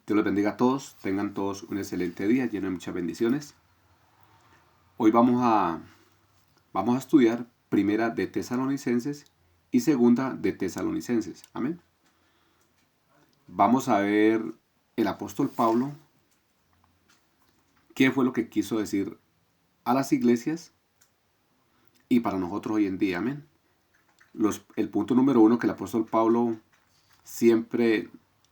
Dios los bendiga a todos. Tengan todos un excelente día lleno de muchas bendiciones. Hoy vamos a estudiar primera de Tesalonicenses y segunda de Tesalonicenses. Amén. Vamos a ver el apóstol Pablo, qué fue lo que quiso decir a las iglesias y para nosotros hoy en día. Amén. El punto número 1 que el apóstol Pablo siempre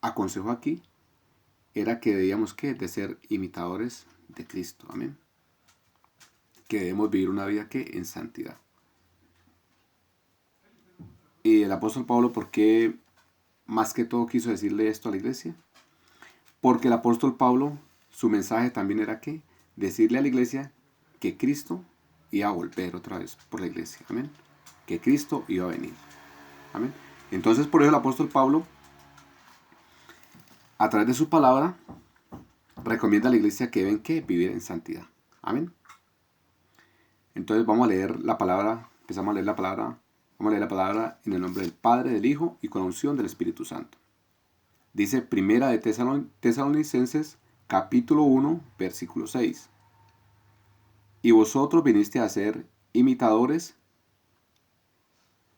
aconsejó aquí era que debíamos de ser imitadores de Cristo. Amén. Que debemos vivir una vida en santidad. Y el apóstol Pablo, ¿por qué más que todo quiso decirle esto a la iglesia? Porque el apóstol Pablo, su mensaje también era decirle a la iglesia que Cristo iba a volver otra vez por la iglesia. Amén. Que Cristo iba a venir. Amén. Entonces, por eso el apóstol Pablo, a través de su palabra, recomienda a la iglesia que deben vivir en santidad. Amén. Entonces vamos a leer la palabra, empezamos a leer la palabra. Vamos a leer la palabra en el nombre del Padre, del Hijo y con la unción del Espíritu Santo. Dice primera de Tesalonicenses, capítulo 1, versículo 6. Y vosotros viniste a ser imitadores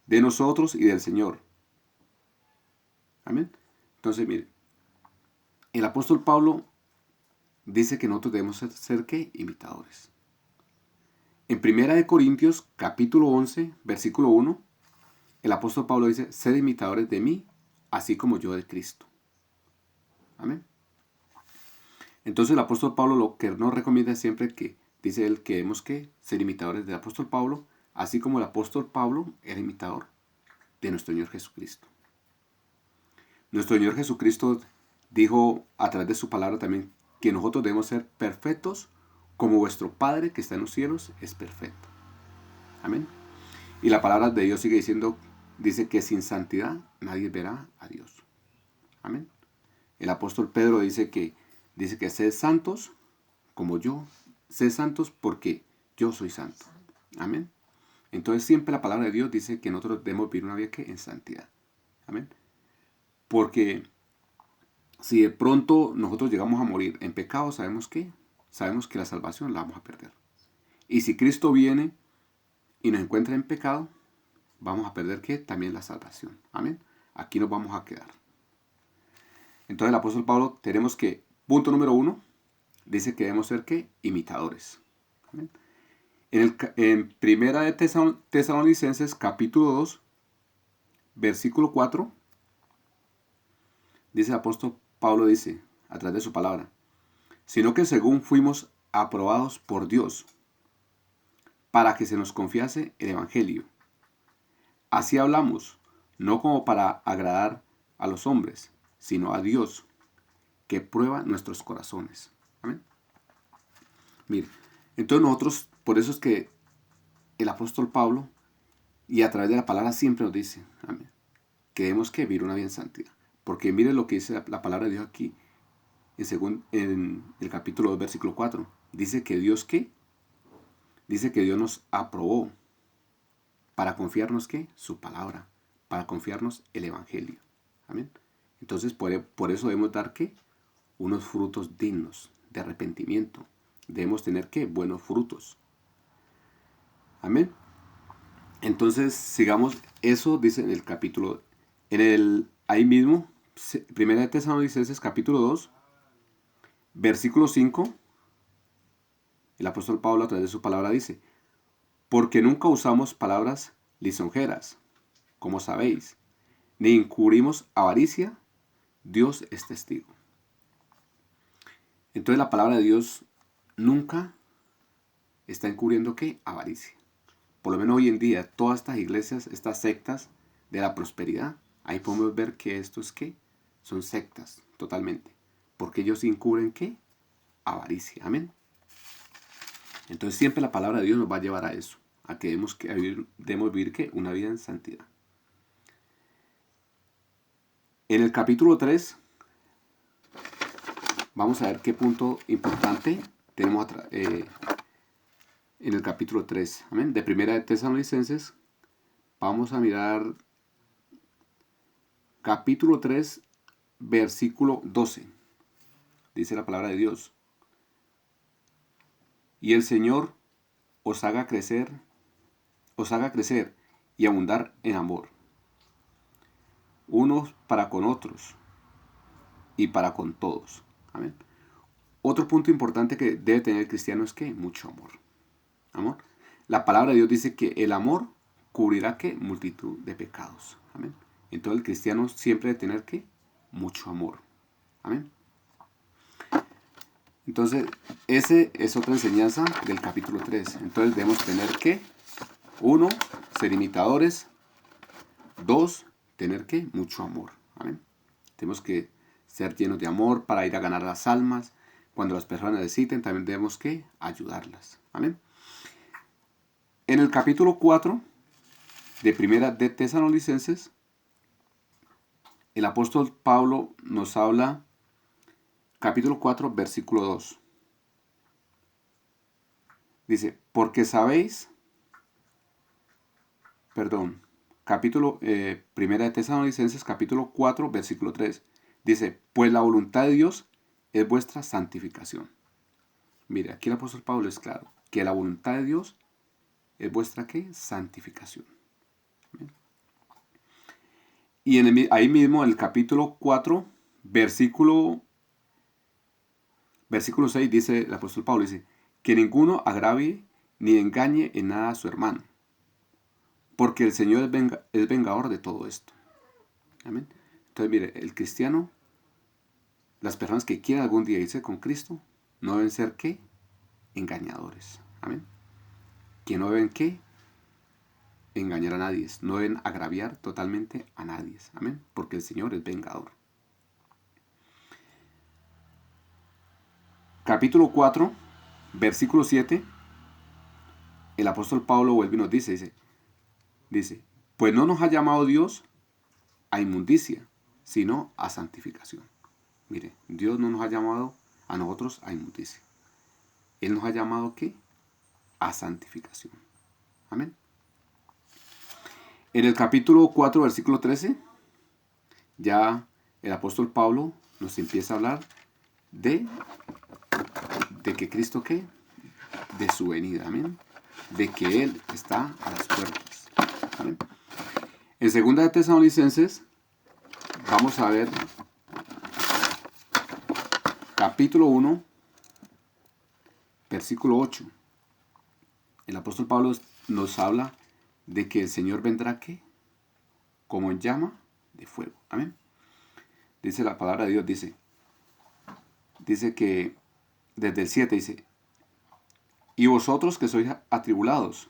de nosotros y del Señor. Amén. Entonces, mire, el apóstol Pablo dice que nosotros debemos ser imitadores. En primera de Corintios, capítulo 11, versículo 1, el apóstol Pablo dice, sed imitadores de mí, así como yo de Cristo. Amén. Entonces el apóstol Pablo lo que nos recomienda siempre dice él que debemos ser imitadores del apóstol Pablo, así como el apóstol Pablo era imitador de nuestro Señor Jesucristo. Nuestro Señor Jesucristo dijo a través de su palabra también que nosotros debemos ser perfectos como vuestro Padre que está en los cielos es perfecto. Amén. Y la palabra de Dios sigue diciendo, dice que sin santidad nadie verá a Dios. Amén. El apóstol Pedro dice que sed santos como yo, sed santos porque yo soy santo. Amén. Entonces siempre la palabra de Dios dice que nosotros debemos vivir una vida en santidad. Amén. Porque si de pronto nosotros llegamos a morir en pecado, sabemos que la salvación la vamos a perder. Y si Cristo viene y nos encuentra en pecado, vamos a perder también la salvación. Amén. Aquí nos vamos a quedar. Entonces el apóstol Pablo tenemos punto número 1, dice que debemos ser imitadores. Amén. En primera de Tesalonicenses, capítulo 2, versículo 4, dice el apóstol Pablo, dice, a través de su palabra, sino que según fuimos aprobados por Dios, para que se nos confiase el Evangelio. Así hablamos, no como para agradar a los hombres, sino a Dios, que prueba nuestros corazones. Amén. Mire, entonces nosotros, por eso es que el apóstol Pablo, y a través de la palabra siempre nos dice, amén, que debemos vivir una vida en santidad. Porque mire lo que dice la palabra de Dios aquí, en el capítulo 2, versículo 4. Dice que Dios, dice que Dios nos aprobó para confiarnos, su palabra, para confiarnos el Evangelio. Amén. Entonces, por eso debemos dar, unos frutos dignos de arrepentimiento. Debemos tener, buenos frutos. Amén. Entonces, sigamos, eso dice en el capítulo, ahí mismo, primera de Tesalonicenses, capítulo 2, versículo 5, el apóstol Pablo a través de su palabra dice, porque nunca usamos palabras lisonjeras, como sabéis, ni encubrimos avaricia, Dios es testigo. Entonces la palabra de Dios nunca está encubriendo avaricia. Por lo menos hoy en día, todas estas iglesias, estas sectas de la prosperidad, ahí podemos ver que estos son sectas totalmente. Porque ellos encubren avaricia. Amén. Entonces siempre la palabra de Dios nos va a llevar a eso, a que debemos vivir una vida en santidad. En el capítulo 3, vamos a ver qué punto importante tenemos en el capítulo 3. Amén. De primera de Tesalonicenses, vamos a mirar capítulo 3, versículo 12. dice la palabra de Dios. Y el Señor os haga crecer y abundar en amor, unos para con otros y para con todos. Amén. Otro punto importante que debe tener el cristiano es que mucho amor. Amor. La palabra de Dios dice que el amor cubrirá que multitud de pecados. Amén. Entonces el cristiano siempre debe tener que mucho amor. Amén. Entonces, ese es otra enseñanza del capítulo 3. Entonces debemos tener que, 1, ser imitadores. 2, tener que mucho amor. Amén. Tenemos que ser llenos de amor para ir a ganar las almas. Cuando las personas necesiten, también debemos que ayudarlas. Amén. En el capítulo 4 de Primera de Tesalonicenses, el apóstol Pablo nos habla, capítulo 4, versículo 2. Dice, Primera de Tesalonicenses, capítulo 4, versículo 3. Dice, pues la voluntad de Dios es vuestra santificación. Mire, aquí el apóstol Pablo es claro, que la voluntad de Dios es vuestra, ¿qué? Santificación. ¿Bien? Y ahí mismo, en el capítulo 4, versículo 6, dice el apóstol Pablo, dice, que ninguno agravie ni engañe en nada a su hermano, porque el Señor es vengador de todo esto. Amén. Entonces, mire, el cristiano, las personas que quieren algún día irse con Cristo, no deben ser, ¿qué? Engañadores. Amén. Que no deben, ¿qué? Engañar a nadie. No deben agraviar totalmente a nadie. Amén. Porque el Señor es vengador. Capítulo 4, versículo 7. El apóstol Pablo vuelve y nos dice, pues no nos ha llamado Dios a inmundicia, sino a santificación. Mire, Dios no nos ha llamado a nosotros a inmundicia. Él nos ha llamado, ¿qué? A santificación. Amén. En el capítulo 4, versículo 13, ya el apóstol Pablo nos empieza a hablar de que Cristo, ¿qué? De su venida. Amén. De que Él está a las puertas. Amén. En segunda de Tesalonicenses, vamos a ver capítulo 1, versículo 8. El apóstol Pablo nos habla de que el Señor vendrá, ¿qué? Como en llama de fuego. Amén. Dice la palabra de Dios, dice que desde el 7 dice, y vosotros que sois atribulados,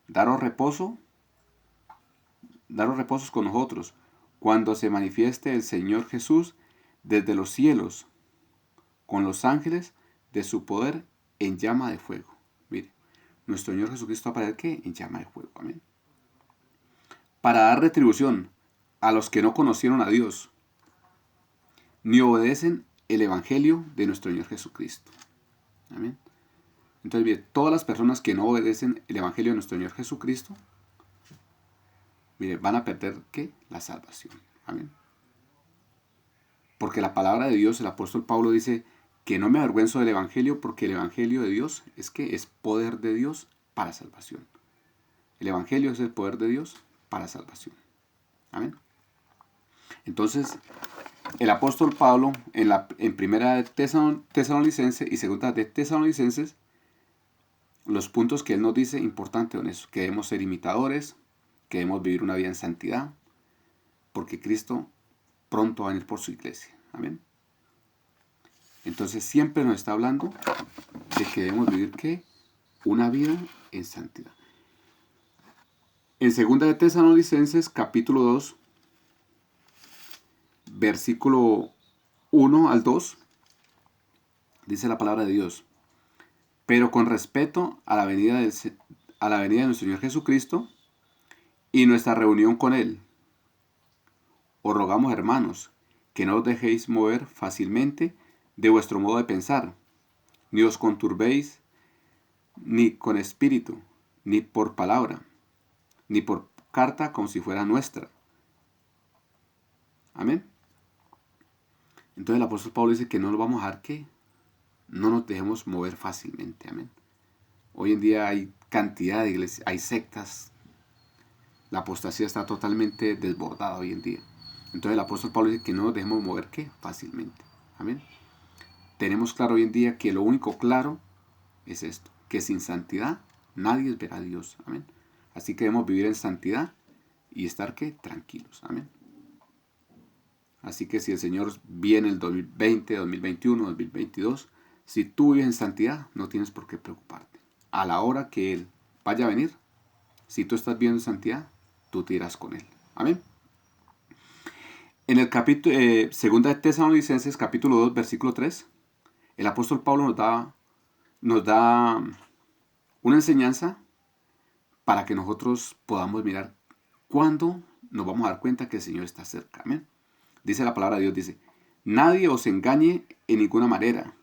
daros reposos con nosotros, cuando se manifieste el Señor Jesús desde los cielos, con los ángeles de su poder en llama de fuego. Mire, nuestro Señor Jesucristo aparece, ¿qué? En llama de fuego. Amén. Para dar retribución a los que no conocieron a Dios, ni obedecen el Evangelio de nuestro Señor Jesucristo. Amén. Entonces, mire, todas las personas que no obedecen el Evangelio de nuestro Señor Jesucristo, mire, van a perder, ¿qué? La salvación. Amén. Porque la palabra de Dios, el apóstol Pablo dice que no me avergüenzo del Evangelio, porque el Evangelio de Dios es poder de Dios para salvación. El Evangelio es el poder de Dios para salvación. Amén. Entonces, el apóstol Pablo en primera de Tesalonicenses y segunda de Tesalonicenses, los puntos que él nos dice importantes son eso, que debemos ser imitadores, que debemos vivir una vida en santidad, porque Cristo pronto va a venir por su iglesia. Amén. Entonces siempre nos está hablando de que debemos vivir, ¿qué? Una vida en santidad. En segunda de Tesalonicenses, capítulo 2, versículo 1 al 2, dice la palabra de Dios, pero con respeto a la venida de nuestro Señor Jesucristo y nuestra reunión con Él, os rogamos, hermanos, que no os dejéis mover fácilmente de vuestro modo de pensar, ni os conturbéis ni con espíritu, ni por palabra, ni por carta como si fuera nuestra. Amén. Entonces el apóstol Pablo dice que no nos vamos a dejar que no nos dejemos mover fácilmente. Amén. Hoy en día hay cantidad de iglesias, hay sectas. La apostasía está totalmente desbordada hoy en día. Entonces el apóstol Pablo dice que no nos dejemos mover ¿qué? Fácilmente. Amén. Tenemos claro hoy en día que lo único claro es esto, que sin santidad nadie verá a Dios. Amén. Así que debemos vivir en santidad y estar ¿qué? Tranquilos. Amén. Así que si el Señor viene el 2020, 2021, 2022, si tú vives en santidad, no tienes por qué preocuparte. A la hora que Él vaya a venir, si tú estás viviendo en santidad, tú te irás con Él. Amén. En el capítulo, segunda de Tesalonicenses, capítulo 2, versículo 3, el apóstol Pablo nos da una enseñanza para que nosotros podamos mirar cuándo nos vamos a dar cuenta que el Señor está cerca. Amén. Dice la palabra de Dios, dice, nadie os engañe en ninguna manera,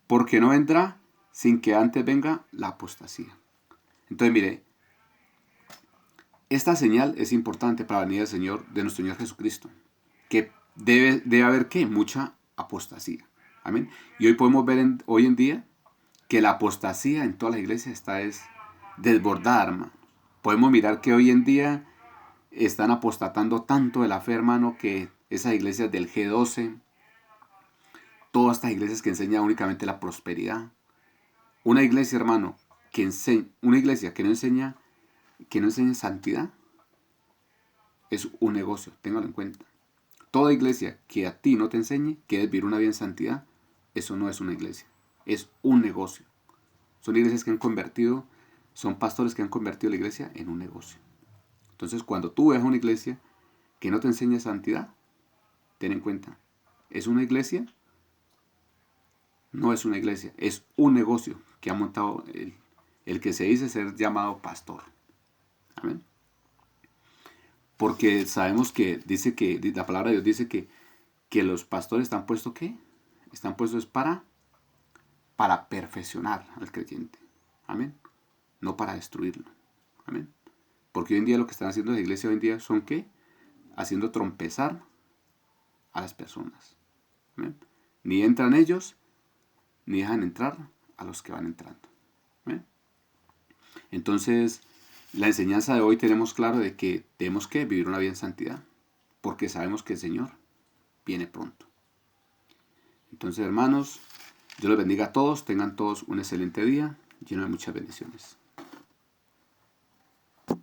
porque no vendrá sin que antes venga la apostasía. Entonces, mire, esta señal es importante para la venida del Señor, de nuestro Señor Jesucristo, que debe haber, ¿qué? Mucha apostasía. Amén. Y hoy podemos ver hoy en día que la apostasía en todas las iglesias está desbordada, hermano. Podemos mirar que hoy en día están apostatando tanto de la fe, hermano, que esas iglesias del G12, todas estas iglesias que enseñan únicamente la prosperidad. Una iglesia, hermano, una iglesia que no enseña santidad, es un negocio, téngalo en cuenta. Toda iglesia que a ti no te enseñe que debes vivir una vida en santidad, eso no es una iglesia, es un negocio. Son iglesias que han convertido, son pastores que han convertido la iglesia en un negocio. Entonces, cuando tú veas una iglesia que no te enseña santidad, ten en cuenta, ¿es una iglesia? No es una iglesia, es un negocio que ha montado el que se dice ser llamado pastor. Amén. Porque sabemos que dice que la palabra de Dios dice que los pastores están puestos ¿qué? Están puestos para perfeccionar al creyente. Amén. No para destruirlo. Amén. Porque hoy en día lo que están haciendo la iglesia hoy en día son ¿qué? Haciendo trompezar a las personas. Amén. Ni entran ellos, ni dejan entrar a los que van entrando. Amén. Entonces, la enseñanza de hoy tenemos claro de que tenemos que vivir una vida en santidad, porque sabemos que el Señor viene pronto. Entonces, hermanos, Dios los bendiga a todos, tengan todos un excelente día, lleno de muchas bendiciones.